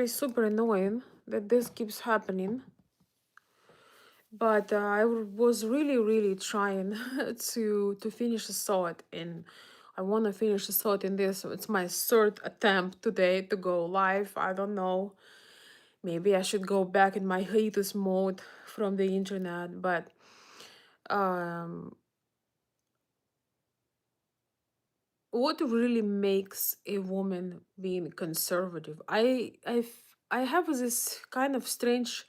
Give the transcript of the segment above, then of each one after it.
actually super annoying that this keeps happening. But was really, really trying to finish a thought, and I want to finish a thought in this. It's my third attempt today to go live. I don't know. Maybe I should go back in my hiatus mode from the internet, but um, what really makes a woman being conservative? I have this kind of strange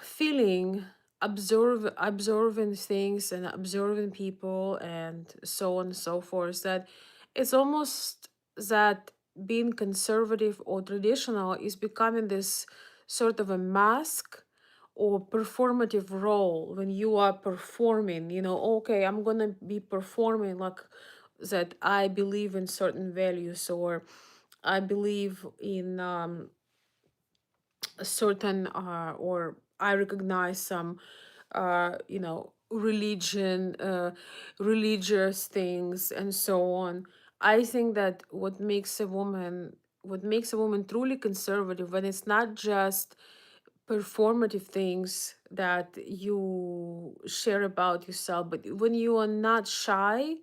feeling observing things and observing people and so on and so forth, that it's almost that being conservative or traditional is becoming this sort of a mask or performative role. When you are performing, okay, I'm gonna be performing like that I believe in certain values, or I believe in a certain or I recognize some religion, religious things and so on. I think that what makes a woman truly conservative, when it's not just performative things that you share about yourself, but when you are not shy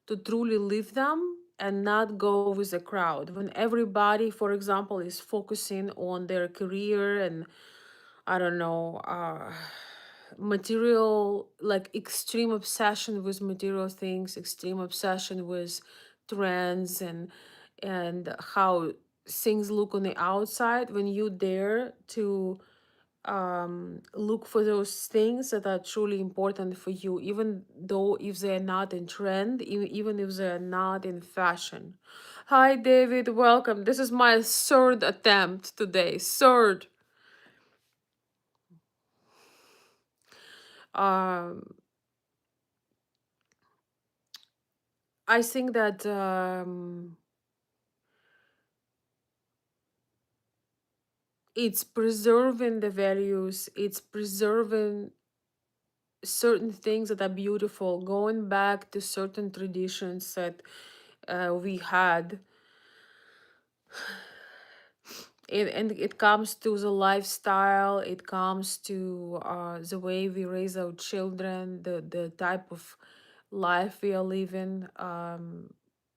to truly live them and not go with the crowd. When everybody, for example, is focusing on their career and I don't know, material, like extreme obsession with material things, extreme obsession with trends and how things look on the outside. When you dare to look for those things that are truly important for you, even though if they're not in trend, even if they're not in fashion. Hi David, welcome. This is my third attempt today. Third. um I think that it's preserving the values, it's preserving certain things that are beautiful, going back to certain traditions that we had. And it comes to the lifestyle, it comes to the way we raise our children, the type of life we are living.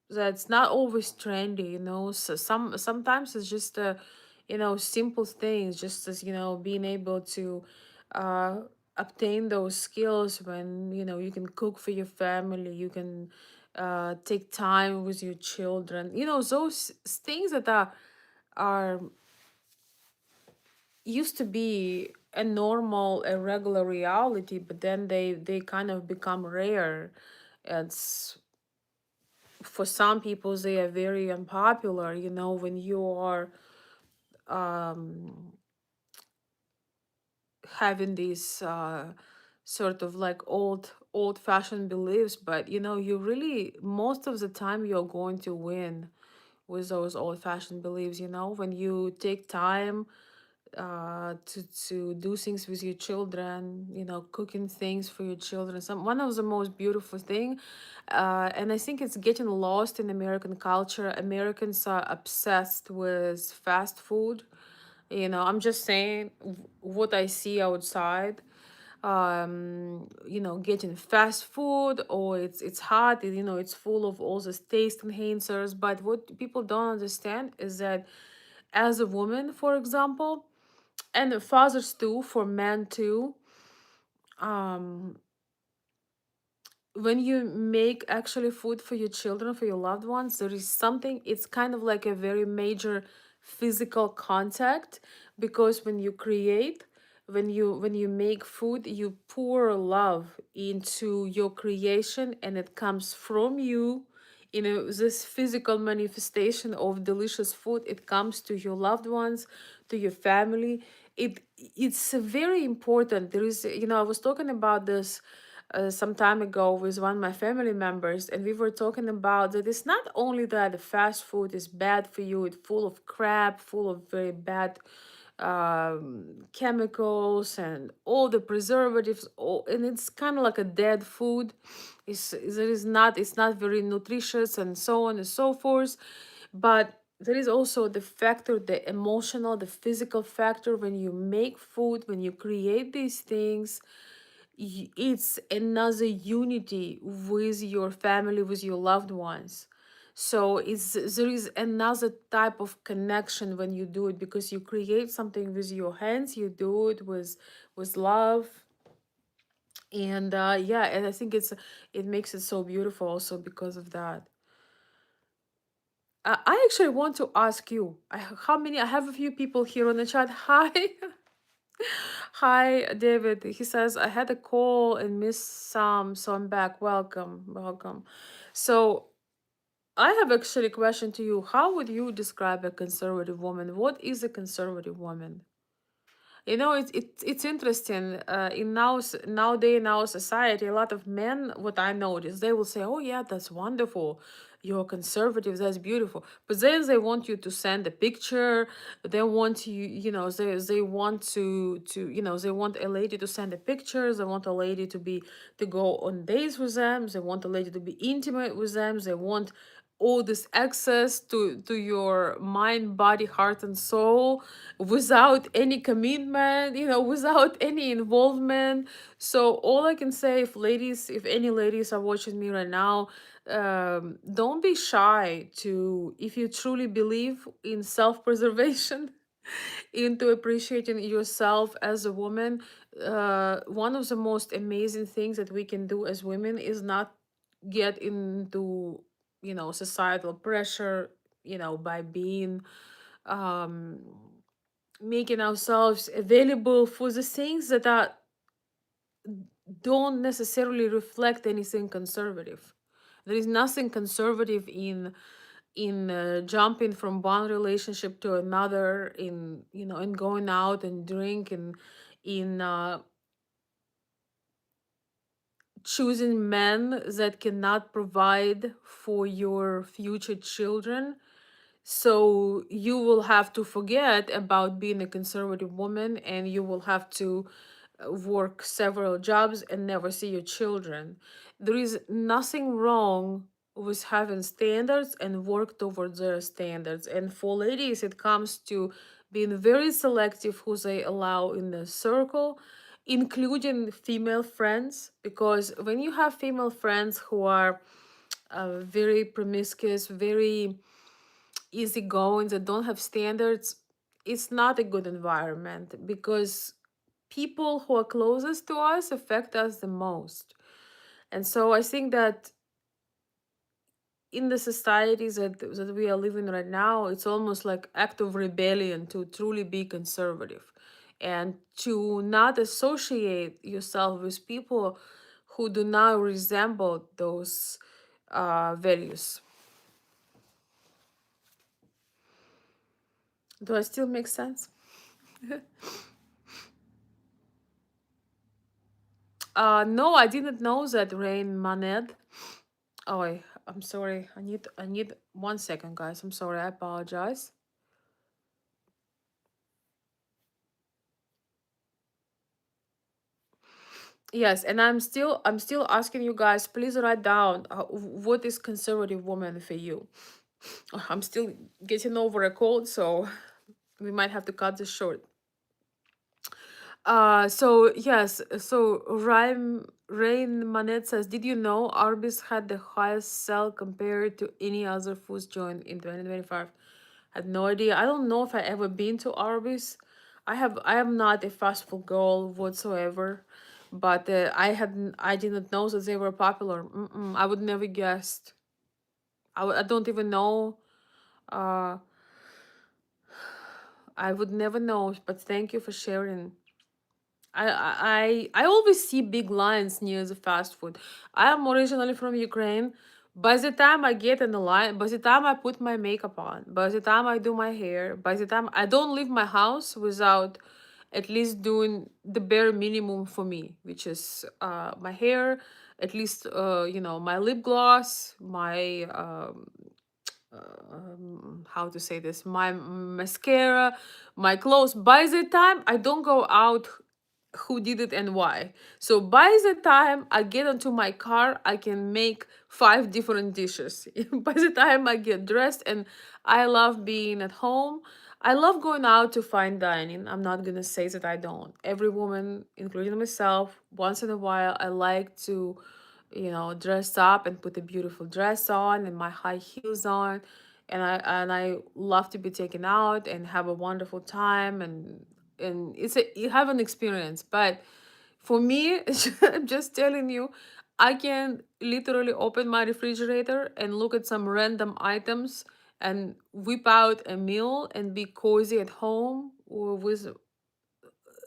That's not always trendy, so sometimes it's just simple things, just as being able to uh obtain those skills when you can cook for your family, you can take time with your children, those things that are used to be a normal, a regular reality, but then they kind of become rare. It's For some people they are very unpopular, when you are um having these sort of like old fashioned beliefs, but you really, most of the time, you're going to win with those old fashioned beliefs, when you take time to do things with your children, cooking things for your children. One of the most beautiful thing, and I think it's getting lost in American culture. Americans are obsessed with fast food. I'm just saying what I see outside. Getting fast food, or it's hot, it's full of all this taste enhancers. But what people don't understand is that as a woman, for example, and the fathers too, for men too, um when you make actually food for your children, for your loved ones, there is something, it's kind of like a very major physical contact, because when you make food, you pour love into your creation, and it comes from you. This physical manifestation of delicious food, it comes to your loved ones, to your family. It's very important. There is, I was talking about this some time ago with one of my family members, and we were talking about that it's not only that the fast food is bad for you, it's full of crap, full of very bad chemicals and all the preservatives, and it's kind of like a dead food. It's not very nutritious and so on and so forth. But there is also the factor, the emotional, the physical factor. When you make food, when you create these things, it's another unity with your family, with your loved ones. So it's, there is another type of connection when you do it, because you create something with your hands, you do it with love. And yeah, and I think it makes it so beautiful also because of that. I actually want to ask you, how many, I have a few people here on the chat. Hi. Hi, David. He says, I had a call and missed some, so I'm back. Welcome, welcome. So I have actually a question to you. How would you describe a conservative woman? What is a conservative woman? You know, it's interesting. In nowadays in our society, a lot of men, what I notice, they will say, "Oh yeah, that's wonderful. You're conservative. That's beautiful." But then they want you to send a picture. They want you, they want they want a lady to send a picture. They want a lady to go on dates with them. They want a lady to be intimate with them. They want all this access to your mind, body, heart, and soul without any commitment, without any involvement. So all I can say, if any ladies are watching me right now, don't be shy to, if you truly believe in self-preservation, into appreciating yourself as a woman. One of the most amazing things that we can do as women is not get into, societal pressure, by being, um making ourselves available for the things that are don't necessarily reflect anything conservative. There is nothing conservative in jumping from one relationship to another, in going out and drink, and in choosing men that cannot provide for your future children. So you will have to forget about being a conservative woman, and you will have to work several jobs and never see your children. There is nothing wrong with having standards and work towards their standards. And for ladies, it comes to being very selective who they allow in the circle, including female friends, because when you have female friends who are very promiscuous, very easygoing, that don't have standards, it's not a good environment, because people who are closest to us affect us the most. And so I think that in the societies that we are living right now, it's almost like act of rebellion to truly be conservative, and to not associate yourself with people who do not resemble those values. Do I still make sense? No, I didn't know that, Rain Maned. Oh, I'm sorry. I need 1 second, guys. I'm sorry. I apologize. Yes, and I'm still asking you guys, please write down, what is conservative woman for you. I'm still getting over a cold, so we might have to cut this short. So yes, so Rain Manet says, did you know Arby's had the highest sell compared to any other food joint in 2025? Had no idea. I don't know if I ever been to Arby's. I am not a fast food girl whatsoever, but I didn't know that they were popular. I would never guessed. I don't even know. Uh, I would never know. But thank you for sharing. I always see big lines near the fast food. I am originally from Ukraine. By the time I get in the line, by the time I put my makeup on, by the time I do my hair, by the time I don't leave my house without at least doing the bare minimum for me, which is my hair, at least my lip gloss, my how to say this, my mascara, my clothes. By the time I don't go out who did it and why. So by the time I get into my car, I can make five different dishes. By the time I get dressed, and I love being at home. I love going out to fine dining. I'm not gonna say that I don't. Every woman, including myself, once in a while, I like to, dress up and put a beautiful dress on and my high heels on, and I love to be taken out and have a wonderful time, and you have an experience. But for me, I'm just telling you, I can literally open my refrigerator and look at some random items and whip out a meal and be cozy at home or with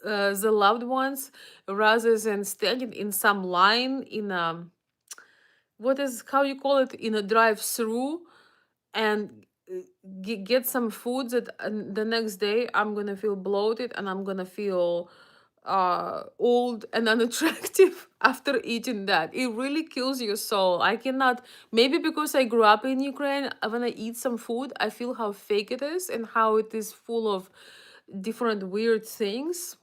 the loved ones, rather than standing in some line in a, what is, how you call it, in a drive-through, and get some food that the next day I'm gonna feel bloated and I'm gonna feel old and unattractive after eating that. It really kills your soul. I cannot, maybe because I grew up in Ukraine, when I eat some food, I feel how fake it is and how it is full of different weird things.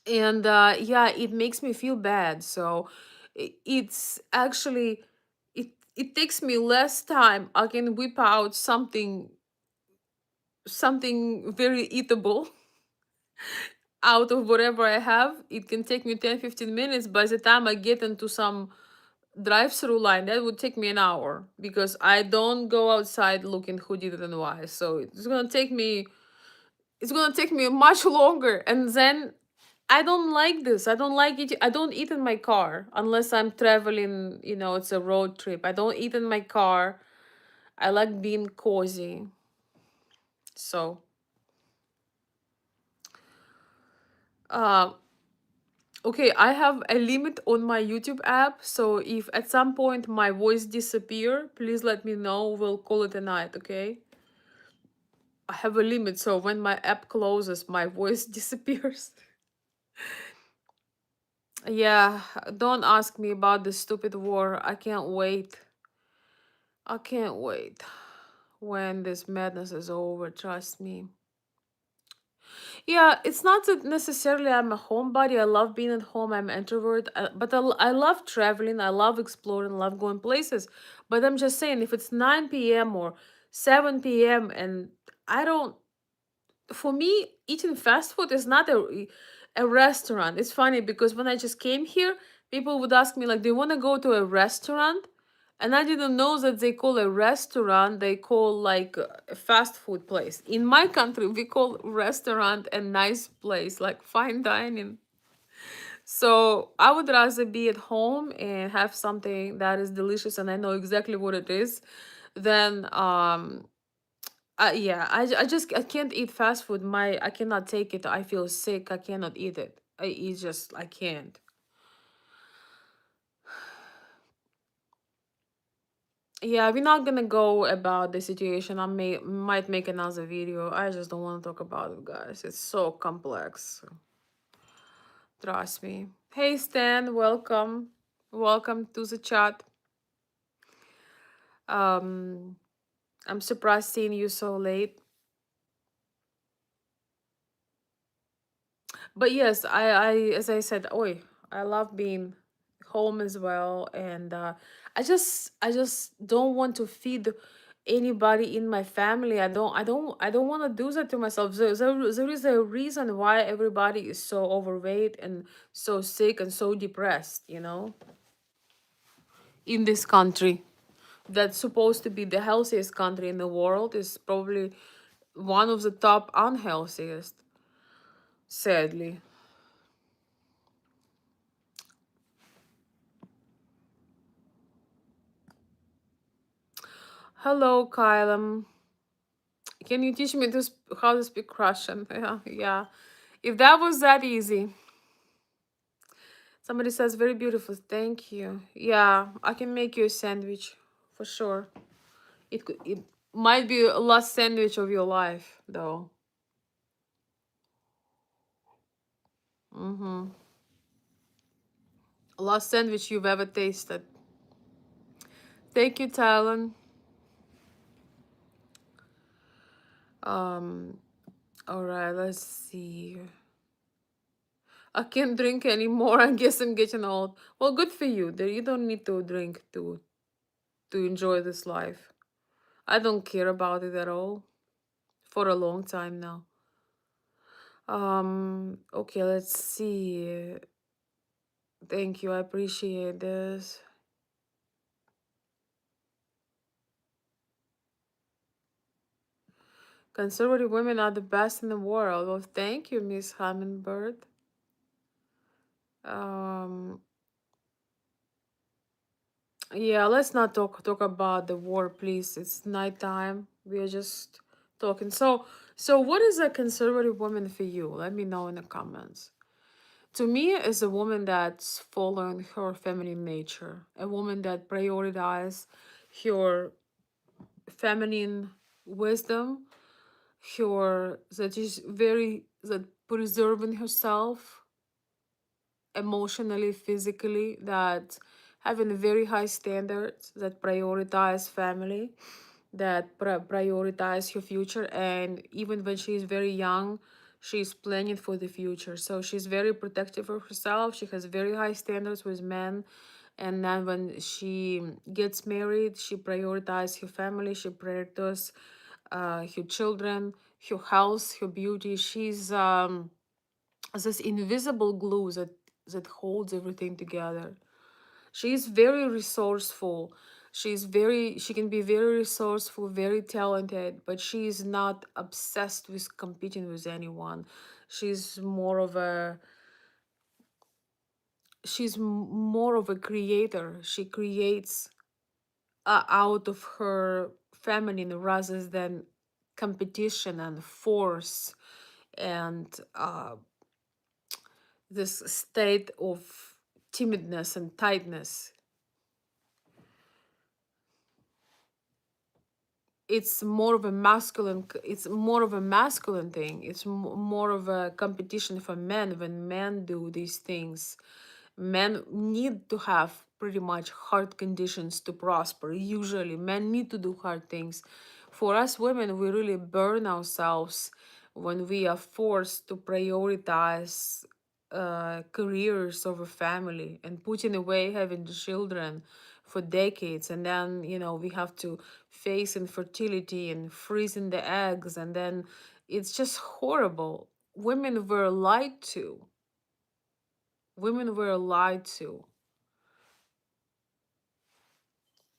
And yeah, it makes me feel bad. So it's actually, it takes me less time. I can whip out something very eatable out of whatever I have. It can take me 10-15 minutes. By the time I get into some drive-through line, that would take me an hour, because I don't go outside looking who did it and why. So it's gonna take me much longer. And then I don't like this. I don't like it. I don't eat in my car unless I'm traveling, it's a road trip. I don't eat in my car. I like being cozy. So, uh, okay, I have a limit on my YouTube app. So if at some point my voice disappear, please let me know. We'll call it a night, okay? I have a limit, so when my app closes, my voice disappears. Yeah, don't ask me about this stupid war. I can't wait. I can't wait when this madness is over, trust me. Yeah, it's not that necessarily I'm a homebody. I love being at home. I'm an introvert, but I love traveling. I love exploring. I love going places. But I'm just saying, if it's 9 p.m. or 7 p.m. and I don't, for me, eating fast food is not a restaurant. It's funny because when I just came here, people would ask me like, "Do you want to go to a restaurant?" And I didn't know that they call a restaurant. They call like a fast food place. In my country, we call restaurant a nice place, like fine dining. So I would rather be at home and have something that is delicious and I know exactly what it is, than yeah, I can't eat fast food. I cannot take it. I feel sick. I cannot eat it. I can't. Yeah, we're not gonna go about the situation. I might make another video. I just don't want to talk about it, guys. It's so complex. Trust me. Hey Stan, welcome. Welcome to the chat. Um, I'm surprised seeing you so late. But yes, as I said, oi, I love being home as well, and I just don't want to feed anybody in my family. I don't want to do that to myself. There is a reason why everybody is so overweight and so sick and so depressed, in this country. That's supposed to be the healthiest country in the world is probably one of the top unhealthiest, sadly. Hello, Kylum. Can you teach me how to speak Russian? Yeah, yeah. If that was that easy. Somebody says very beautiful. Thank you. Yeah, I can make you a sandwich for sure. It might be a last sandwich of your life though. Mm-hmm. Last sandwich you've ever tasted. Thank you, Talon. Um, all right, let's see. I can't drink anymore. I guess I'm getting old. Well, good for you. You don't need to drink to enjoy this life. I don't care about it at all for a long time now. Okay, let's see. Thank you. I appreciate this. Conservative women are the best in the world. Well, thank you, Miss Hummingbird. Um, yeah, let's not talk about the war, please. It's nighttime. We are just talking. So what is a conservative woman for you? Let me know in the comments. To me, is a woman that's following her feminine nature, a woman that prioritizes her feminine wisdom, her that is very that preserving herself emotionally, physically, that having very high standards, that prioritize family, that prioritize her future, and even when she's very young, she's planning for the future. So she's very protective of herself. She has very high standards with men, and then when she gets married, she prioritizes her family. She prioritizes her children, her health, her beauty. She's this invisible glue that holds everything together. She's very resourceful. She can be very resourceful, very talented, but she's not obsessed with competing with anyone. She's more of a more of a creator. She creates out of her feminine rather than competition and force and this state of timidness and tightness. It's more of a masculine thing. It's more of a competition for men. When men do these things, men need to have pretty much hard conditions to prosper. Usually men need to do hard things. For us women, we really burn ourselves when we are forced to prioritize careers over family and putting away having children for decades, and then we have to face infertility and freezing the eggs, and then it's just horrible. Women were lied to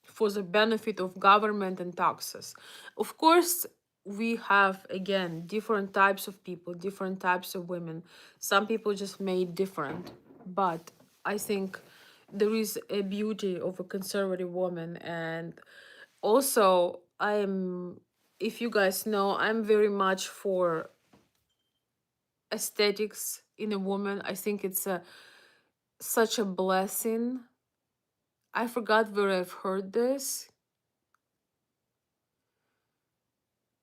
for the benefit of government and taxes. Of course, we have again different types of people, different types of women. Some people just made different, but I think there is a beauty of a conservative woman. And also, if you guys know, I'm very much for aesthetics in a woman. I think it's such a blessing. I forgot where I've heard this,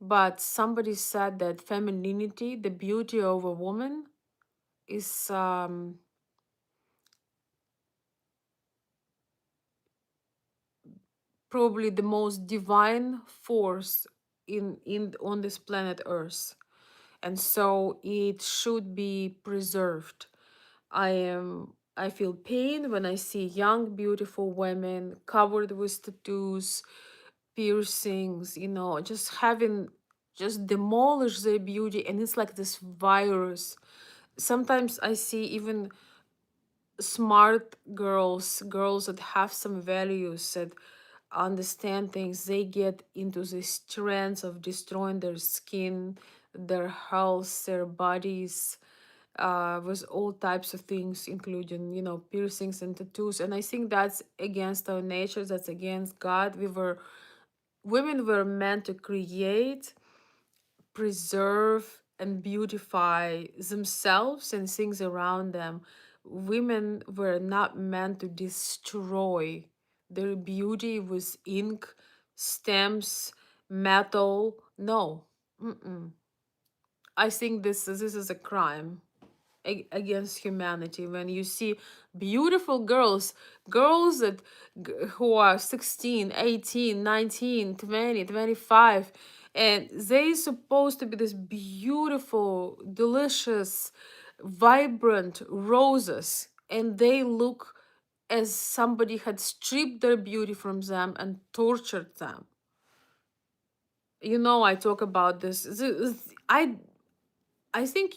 but somebody said that femininity, the beauty of a woman, is probably the most divine force in on this planet Earth, and so it should be preserved. I feel pain when I see young, beautiful women covered with tattoos, piercings, just demolish their beauty, and it's like this virus. Sometimes I see even smart girls that have some values, that understand things, they get into this trance of destroying their skin, their health, their bodies, with all types of things, including piercings and tattoos. And I think that's against our nature, that's against God. Women were meant to create, preserve, and beautify themselves and things around them. Women were not meant to destroy their beauty with ink, stamps, metal. No. Mm-mm. I think this is a crime against humanity when you see beautiful girls who are 16, 18, 19, 20, 25, and they supposed to be this beautiful, delicious, vibrant roses, and they look as somebody had stripped their beauty from them and tortured them. You know, I talk about this. I think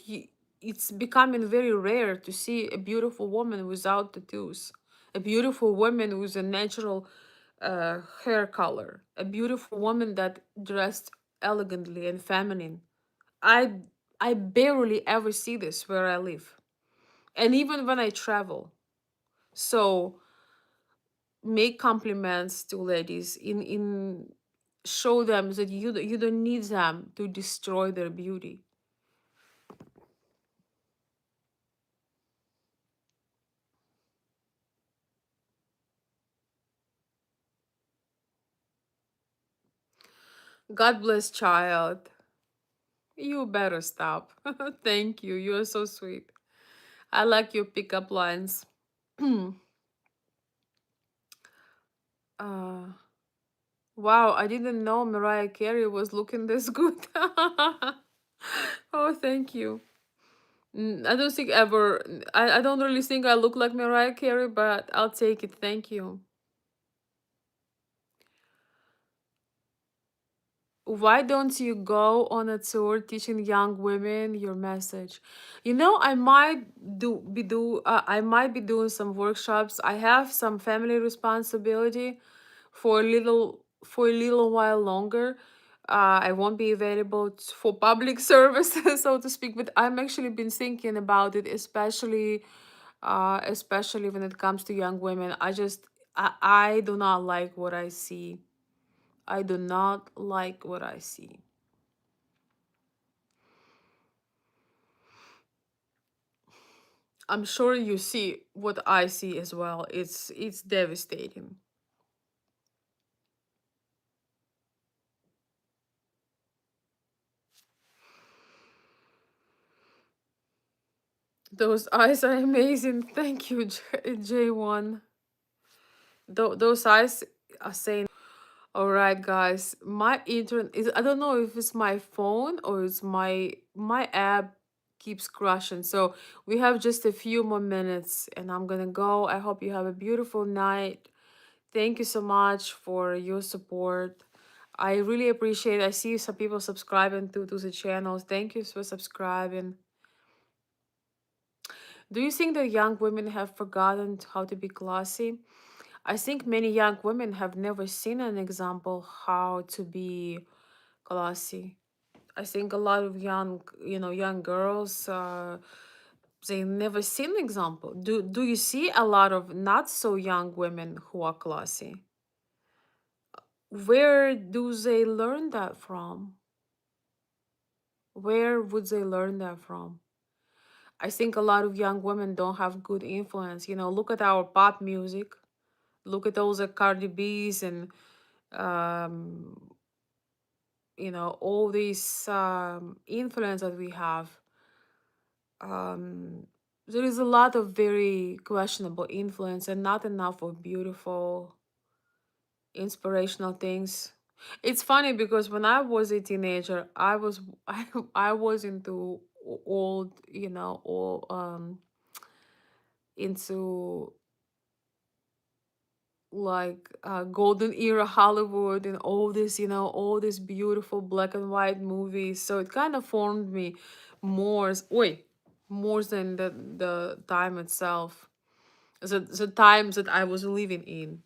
it's becoming very rare to see a beautiful woman without tattoos, a beautiful woman with a natural hair color, a beautiful woman that dressed elegantly and feminine. I I barely ever see this where I live, and even when I travel. So make compliments to ladies in show them that you don't need them to destroy their beauty. God bless, child. You better stop. Thank you. You're so sweet. I like your pickup lines. uh, wow, I didn't know Mariah Carey was looking this good. Oh, thank you. I don't think ever. I don't really think I look like Mariah Carey, but I'll take it. Thank you. Why don't you go on a tour teaching young women your message? You know, I might be doing some workshops. I have some family responsibility for a little while longer. I won't be available for public service, so to speak. But I'm actually been thinking about it, especially when it comes to young women. I do not like what I see. I do not like what I see. I'm sure you see what I see as well. It's devastating. Those eyes are amazing. Thank you, J1. Those eyes are saying, all right, guys. My internet is, I don't know if it's my phone or it's my app keeps crashing. So we have just a few more minutes and I'm gonna go. I hope you have a beautiful night. Thank you so much for your support. I really appreciate it. I see some people subscribing to the channels. Thank you for subscribing. Do you think that young women have forgotten how to be classy? I think many young women have never seen an example how to be classy. I think a lot of young girls, they never seen an example. Do you see a lot of not so young women who are classy? Where do they learn that from? Where would they learn that from? I think a lot of young women don't have good influence. Look at our pop music. Look at all the Cardi B's and um, all these influence that we have. Um, there is a lot of very questionable influence and not enough of beautiful, inspirational things. It's funny because when I was a teenager, I was into old, all into like golden era Hollywood and all these beautiful black and white movies. So it kind of formed me more than the time itself, the times that I was living in.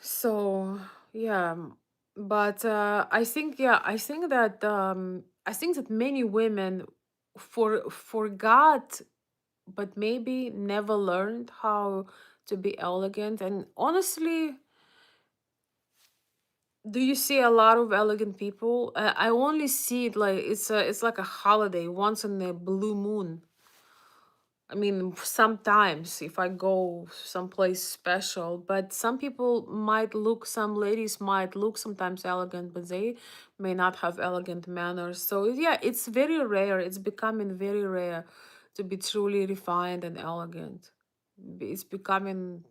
So yeah, but I think that many women forgot, but maybe never learned how to be elegant. And honestly, do you see a lot of elegant people? I only see it like it's like a holiday once in a blue moon. I mean, sometimes if I go someplace special, but some people might look, some ladies might look sometimes elegant, but they may not have elegant manners. So yeah, it's very rare. It's becoming very rare to be truly refined and elegant. It's becoming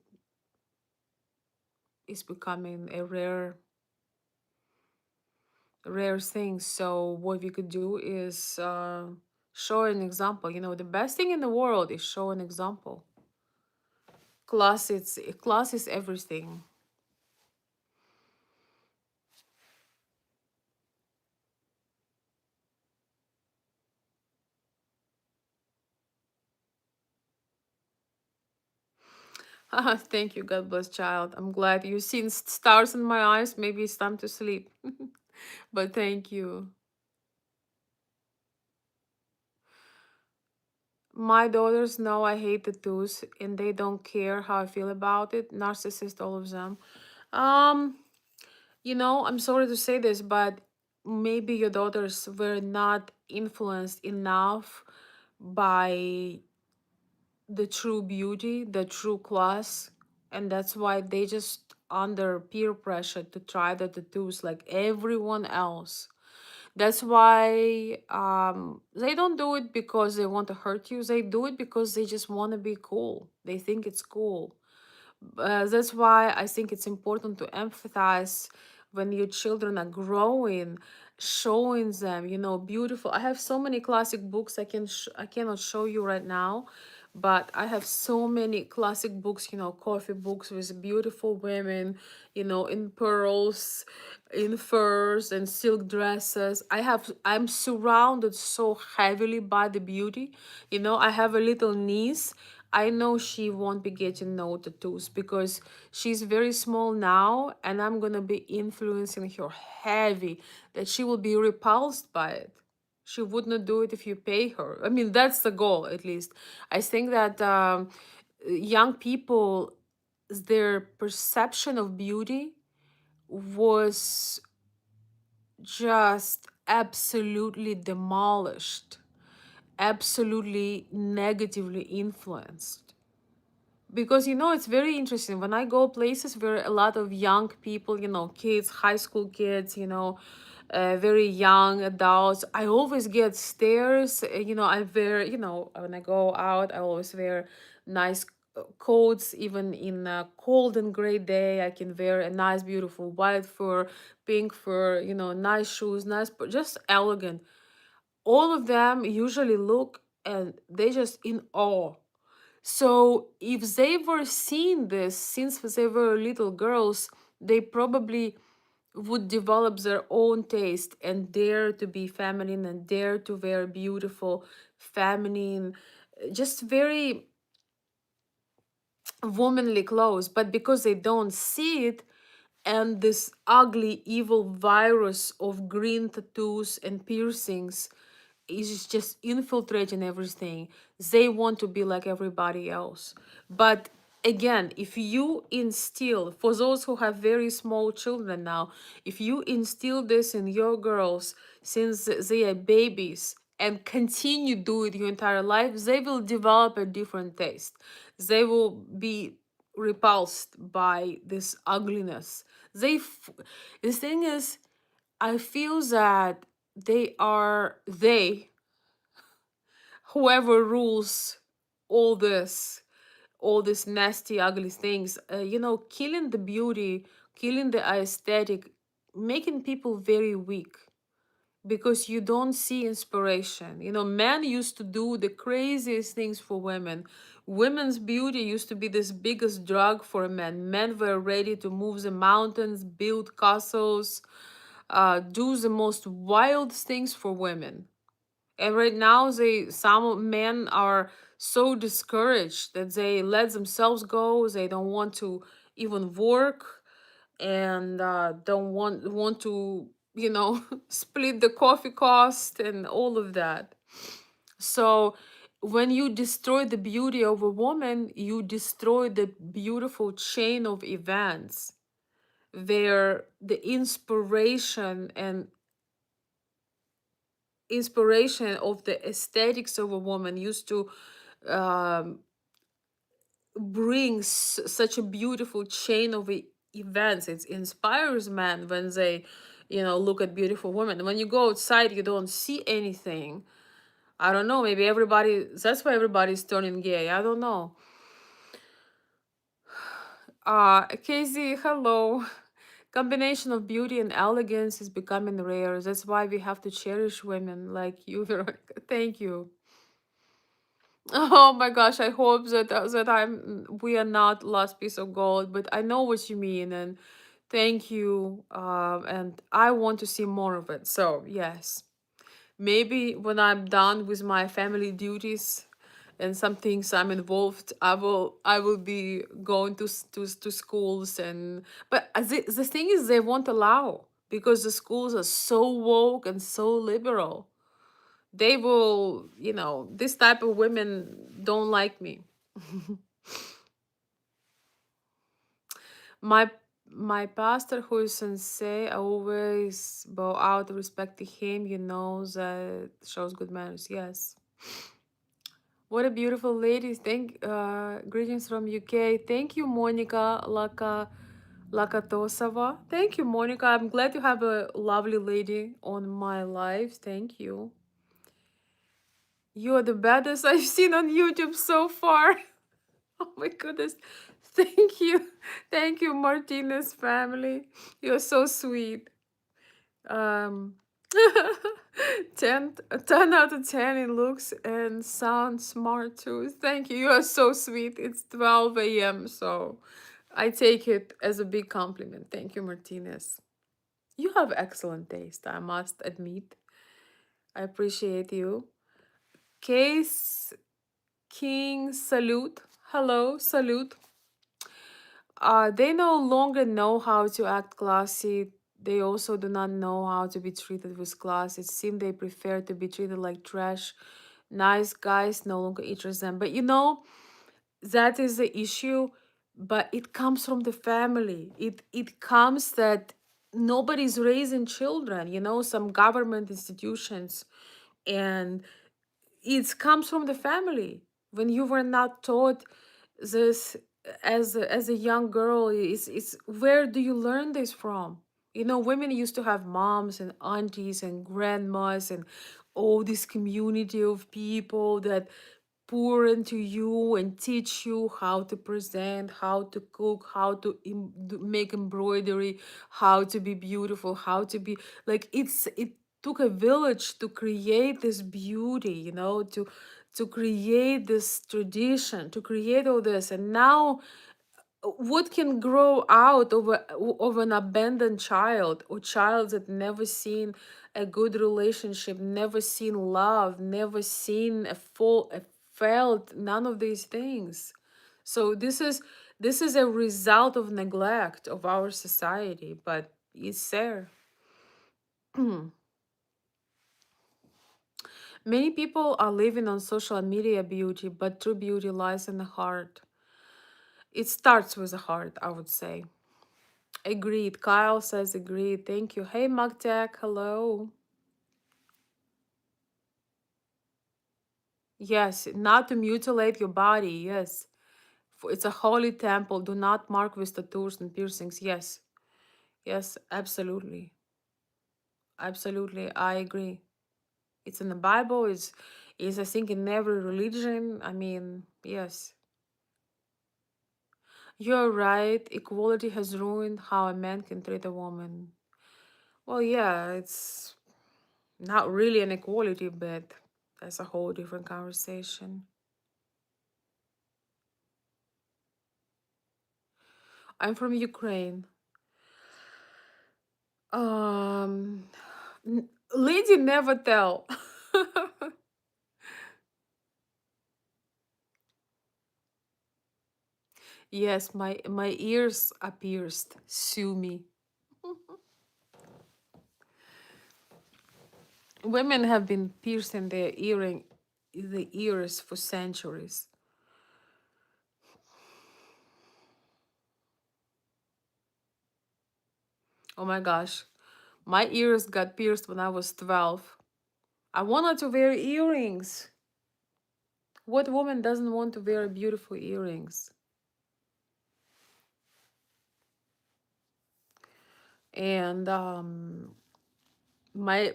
it's becoming a rare thing. So what we could do is show an example. You know, the best thing in the world is show an example. Class is everything. Thank you. God bless, child. I'm glad you've seen stars in my eyes. Maybe it's time to sleep. But thank you. My daughters know I hate tattoos and they don't care how I feel about it. Narcissist, all of them. Um, I'm sorry to say this, but maybe your daughters were not influenced enough by the true beauty, the true class, and that's why they just under peer pressure to try the tattoos like everyone else. That's why they don't do it because they want to hurt you. They do it because they just want to be cool. They think it's cool. That's why I think it's important to empathize when your children are growing, showing them, beautiful. I have so many classic books I cannot show you right now, but I have so many classic books, coffee books with beautiful women, in pearls, in furs and silk dresses. I'm surrounded so heavily by the beauty. I have a little niece. I know she won't be getting no tattoos because she's very small now, and I'm gonna be influencing her heavy that she will be repulsed by it. She would not do it if you pay her. I mean, that's the goal, at least. I think that young people, their perception of beauty was just absolutely demolished, absolutely negatively influenced. Because it's very interesting when I go places where a lot of young people, kids, high school kids, very young adults, I always get stares. I wear, when I go out, I always wear nice coats. Even in a cold and gray day, I can wear a nice beautiful white fur, pink fur, nice shoes, just elegant. All of them usually look, and they just in awe. So if they were seeing this since they were little girls, they probably would develop their own taste and dare to be feminine and dare to wear beautiful, feminine, just very womanly clothes. But because they don't see it, and this ugly, evil virus of green tattoos and piercings is just infiltrating everything. They want to be like everybody else. But again, if you instill, for those who have very small children now, if you instill this in your girls since they are babies and continue do it your entire life, they will develop a different taste. They will be repulsed by this ugliness. The thing is, I feel that whoever rules all this, all these nasty, ugly things, killing the beauty, killing the aesthetic, making people very weak because you don't see inspiration. Men used to do the craziest things for women. Women's beauty used to be this biggest drug for men. Men were ready to move the mountains, build castles, do the most wild things for women. And right now, some men are so discouraged that they let themselves go. They don't want to even work, and don't want to, split the coffee cost and all of that. So when you destroy the beauty of a woman, you destroy the beautiful chain of events where the inspiration of the aesthetics of a woman used to um, brings such a beautiful chain of events. It inspires men when they, look at beautiful women. When you go outside, you don't see anything. I don't know. Maybe everybody. That's why everybody's turning gay. I don't know. Casey, hello. Combination of beauty and elegance is becoming rare. That's why we have to cherish women like you, Veronica. Thank you. Oh my gosh, I hope that we are not last piece of gold, but I know what you mean, and thank you. And I want to see more of it. So yes, maybe when I'm done with my family duties and some things I'm involved, I will be going to schools. And but the thing is, they won't allow, because the schools are so woke and so liberal. They will, this type of women don't like me. my my pastor, who is sensei, I always bow out of respect to him. That shows good manners. Yes. What a beautiful lady. Greetings from UK. Thank you, Monica Lakatosova. Thank you, Monica. I'm glad to have a lovely lady on my life. Thank you. You're the baddest I've seen on YouTube so far. Oh my goodness. Thank you. Thank you, Martinez family. You're so sweet. Um 10, 10 out of 10 in looks and sound smart too. Thank you. You are so sweet. It's 12 a.m. So I take it as a big compliment. Thank you, Martinez. You have excellent taste, I must admit. I appreciate you. Case King, salute. Hello, salute. They no longer know how to act classy. They also do not know how to be treated with class. It seems they prefer to be treated like trash. Nice guys no longer interest them. But that is the issue. But it comes from the family. It comes that nobody's raising children. Some government institutions, and it comes from the family. When you were not taught this as a young girl, it's where do you learn this from? Women used to have moms and aunties and grandmas and all this community of people that pour into you and teach you how to present, how to cook, how to make embroidery, how to be beautiful, how to be like it took a village to create this beauty, to create this tradition, to create all this. And now what can grow out of an abandoned child, or child that never seen a good relationship, never seen love, never seen a felt none of these things. So this is a result of neglect of our society, but it's there. Many people are living on social media beauty, but true beauty lies in the heart. It starts with the heart, I would say. Agreed. Kyle says agreed. Thank you. Hey, Magtech. Hello. Yes, not to mutilate your body. Yes. It's a holy temple. Do not mark with tattoos and piercings. Yes. Yes, absolutely. Absolutely. I agree. It's in the Bible. It's I think in every religion. I mean, yes. You're right. Equality has ruined how a man can treat a woman. Well, yeah, it's not really an equality, but that's a whole different conversation. I'm from Ukraine. Um, Lady never tell. Yes, my ears are pierced. Sue me. Women have been piercing the ears for centuries. Oh my gosh, my ears got pierced when I was 12. I wanted to wear earrings. What woman doesn't want to wear beautiful earrings? And my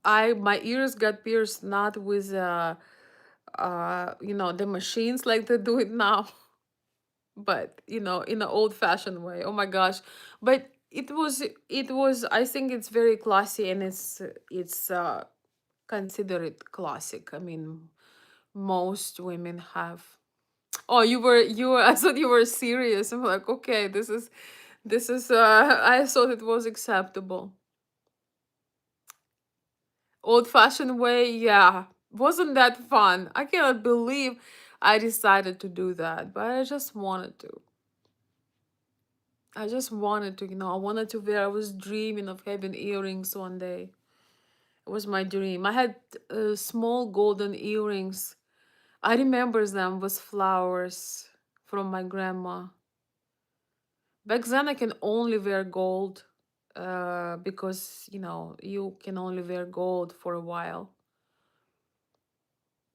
my ears got pierced not with the machines like they do it now, but in an old fashioned way. Oh my gosh. But it was I think it's very classy, and it's considered classic. I mean, most women have. Oh, you were I thought you were serious. I'm like, okay, this is I thought it was acceptable. Old fashioned way, yeah. Wasn't that fun? I cannot believe I decided to do that, but I just wanted to. I just wanted to, I wanted to wear. I was dreaming of having earrings one day. It was my dream. I had small golden earrings. I remember them with flowers from my grandma. Back then, I can only wear gold because, you can only wear gold for a while.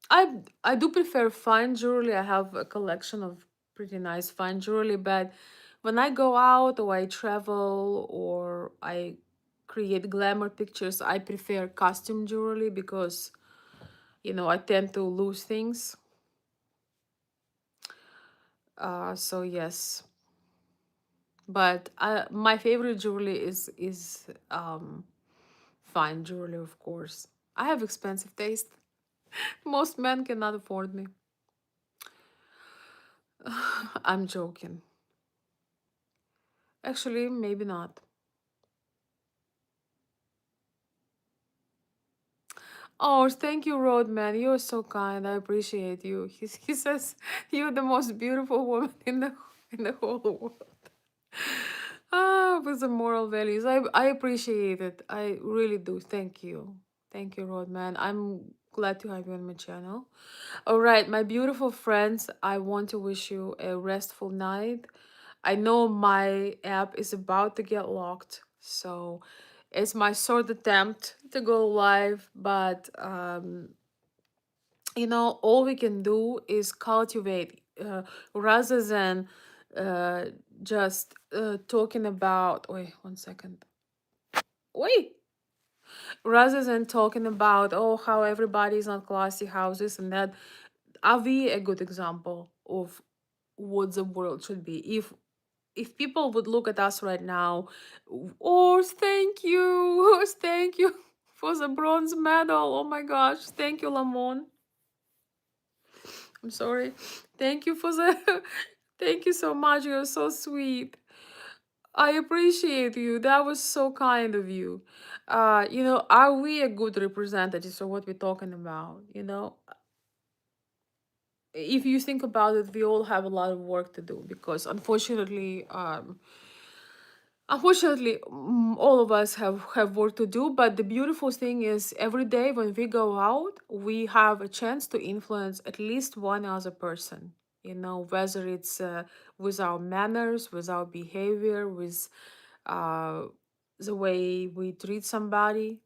I do prefer fine jewelry. I have a collection of pretty nice fine jewelry, but when I go out or I travel or I create glamour pictures, I prefer costume jewelry because I tend to lose things. So yes, but my favorite jewelry is fine jewelry, of course. I have expensive taste. Most men cannot afford me. I'm joking. Actually, maybe not. Oh, thank you, Roadman. You're so kind. I appreciate you. He says you're the most beautiful woman in the whole world. With the moral values. I appreciate it. I really do. Thank you. Thank you, Roadman. I'm glad to have you on my channel. All right, my beautiful friends, I want to wish you a restful night. I know my app is about to get locked, so it's my third attempt to go live, but all we can do is cultivate rather than uh, just talking about. Wait, 1 second. Wait. Rather than talking about, oh, how everybody's on classy houses and that, are we a good example of what the world should be? If people would look at us right now, oh, thank you, thank you for the bronze medal. Oh my gosh, thank you, Lamon. I'm sorry. Thank you for the thank you so much. You're so sweet. I appreciate you. That was so kind of you. Are we a good representative of what we're talking about? If you think about it, we all have a lot of work to do because unfortunately, all of us have work to do. But the beautiful thing is, every day when we go out, we have a chance to influence at least one other person. Whether it's with our manners, with our behavior, with uh, the way we treat somebody.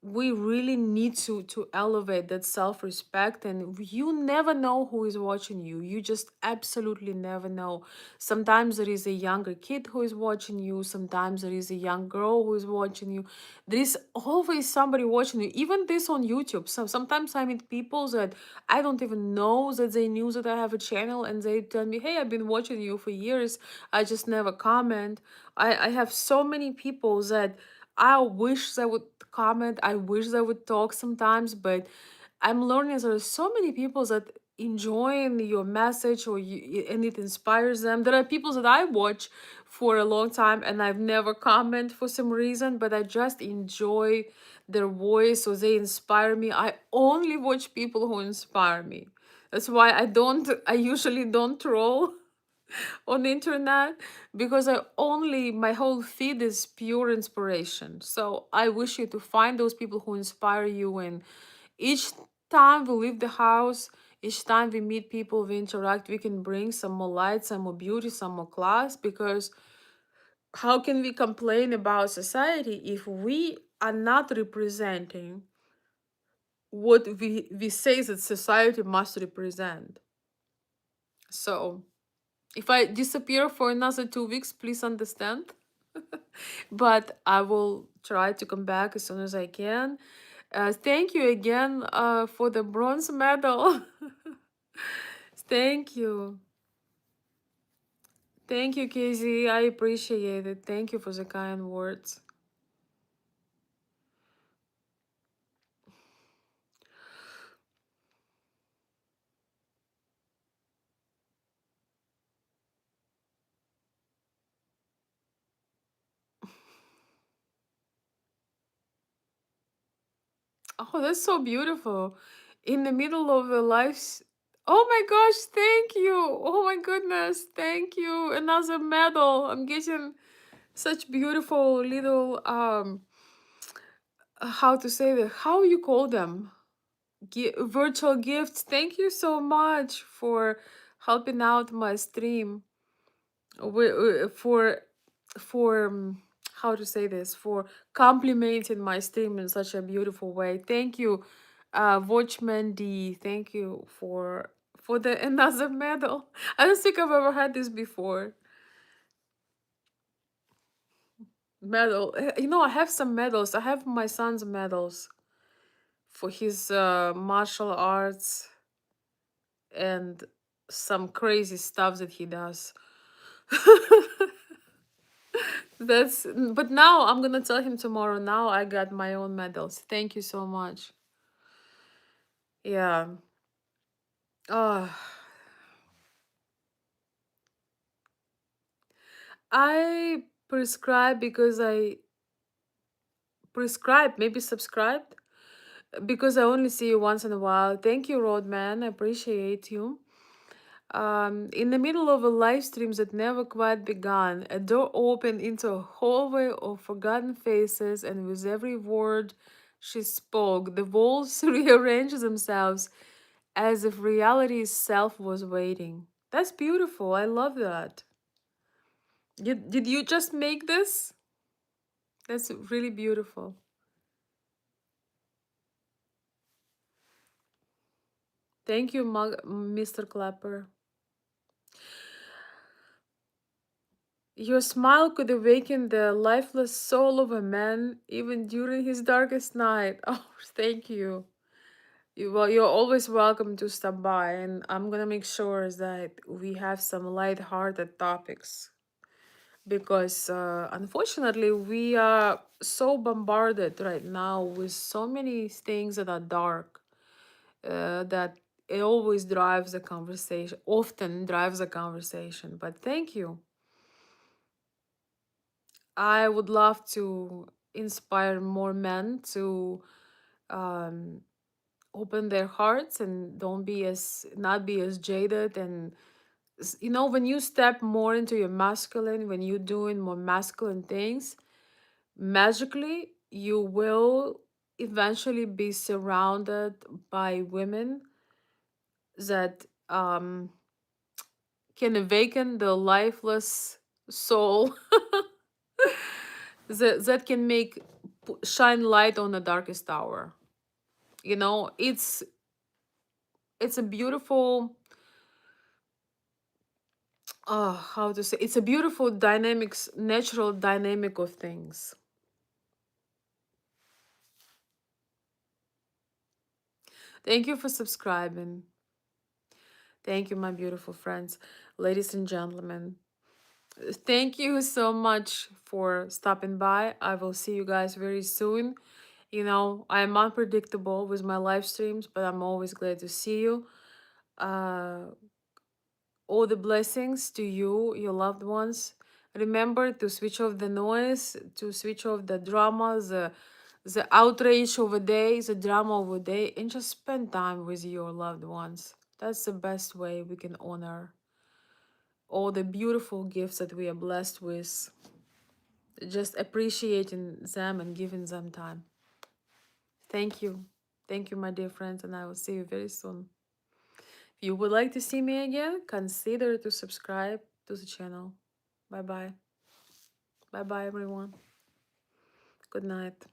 We really need to elevate that self-respect, and you never know who is watching you. You just absolutely never know. Sometimes there is a younger kid who is watching you, sometimes there is a young girl who is watching you. There is always somebody watching you, even this on YouTube. So sometimes I meet people that I don't even know that they knew that I have a channel, and they tell me, hey, I've been watching you for years, I just never comment. I have so many people that I wish they would comment. I wish they would talk sometimes, but I'm learning there are so many people that enjoying your message and it inspires them. There are people that I watch for a long time and I've never comment for some reason, but I just enjoy their voice or they inspire me. I only watch people who inspire me. That's why I usually don't troll on the internet because my whole feed is pure inspiration. So I wish you to find those people who inspire you, and each time we leave the house, each time we meet people, we interact, we can bring some more light, some more beauty, some more class, because how can we complain about society if we are not representing what we say that society must represent. So if I disappear for another 2 weeks, please understand. But I will try to come back as soon as I can. Thank you again for the bronze medal. Thank you. Thank you, Casey. I appreciate it. Thank you for the kind words. Oh, that's so beautiful. In the middle of the life. Oh my gosh, thank you. Oh my goodness, thank you. Another medal. I'm getting such beautiful little how to say that? How you call them? Virtual gifts. Thank you so much for helping out my stream. For how to say this, for complimenting my stream in such a beautiful way. Thank you, Watchman D. Thank you for the another medal. I don't think I've ever had this before. Medal. I have some medals. I have my son's medals for his martial arts and some crazy stuff that he does. But now I'm gonna tell him tomorrow. Now I got my own medals. Thank you so much. Yeah. Oh, I prescribe because I prescribe, maybe subscribed because I only see you once in a while. Thank you, Roadman. I appreciate you. In the middle of a live stream that never quite began, a door opened into a hallway of forgotten faces, and with every word she spoke, the walls rearranged themselves as if reality itself was waiting. That's beautiful. I love that. Did you just make this? That's really beautiful. Thank you, Mr. Clapper. Your smile could awaken the lifeless soul of a man even during his darkest night. Oh, thank you. Well, you're always welcome to stop by, and I'm gonna make sure that we have some light-hearted topics because unfortunately we are so bombarded right now with so many things that are dark that it always drives the conversation, often drives the conversation. But thank you. I would love to inspire more men to um, open their hearts and don't be as not be as jaded and when you step more into your masculine, when you're doing more masculine things, magically you will eventually be surrounded by women that can awaken the lifeless soul that can make shine light on the darkest hour. It's a beautiful how to say, it's a beautiful dynamics, natural dynamic of things. Thank you for subscribing. Thank you, my beautiful friends, ladies and gentlemen. Thank you so much for stopping by. I will see you guys very soon. I am unpredictable with my live streams, but I'm always glad to see you. Uh, all the blessings to you, your loved ones. Remember to switch off the noise, to switch off the drama, the outrage of a day, the drama of a day, and just spend time with your loved ones. That's the best way we can honor all the beautiful gifts that we are blessed with. Just appreciating them and giving them time. Thank you. Thank you, my dear friends, and I will see you very soon. If you would like to see me again, consider to subscribe to the channel. Bye bye. Bye bye, everyone. Good night.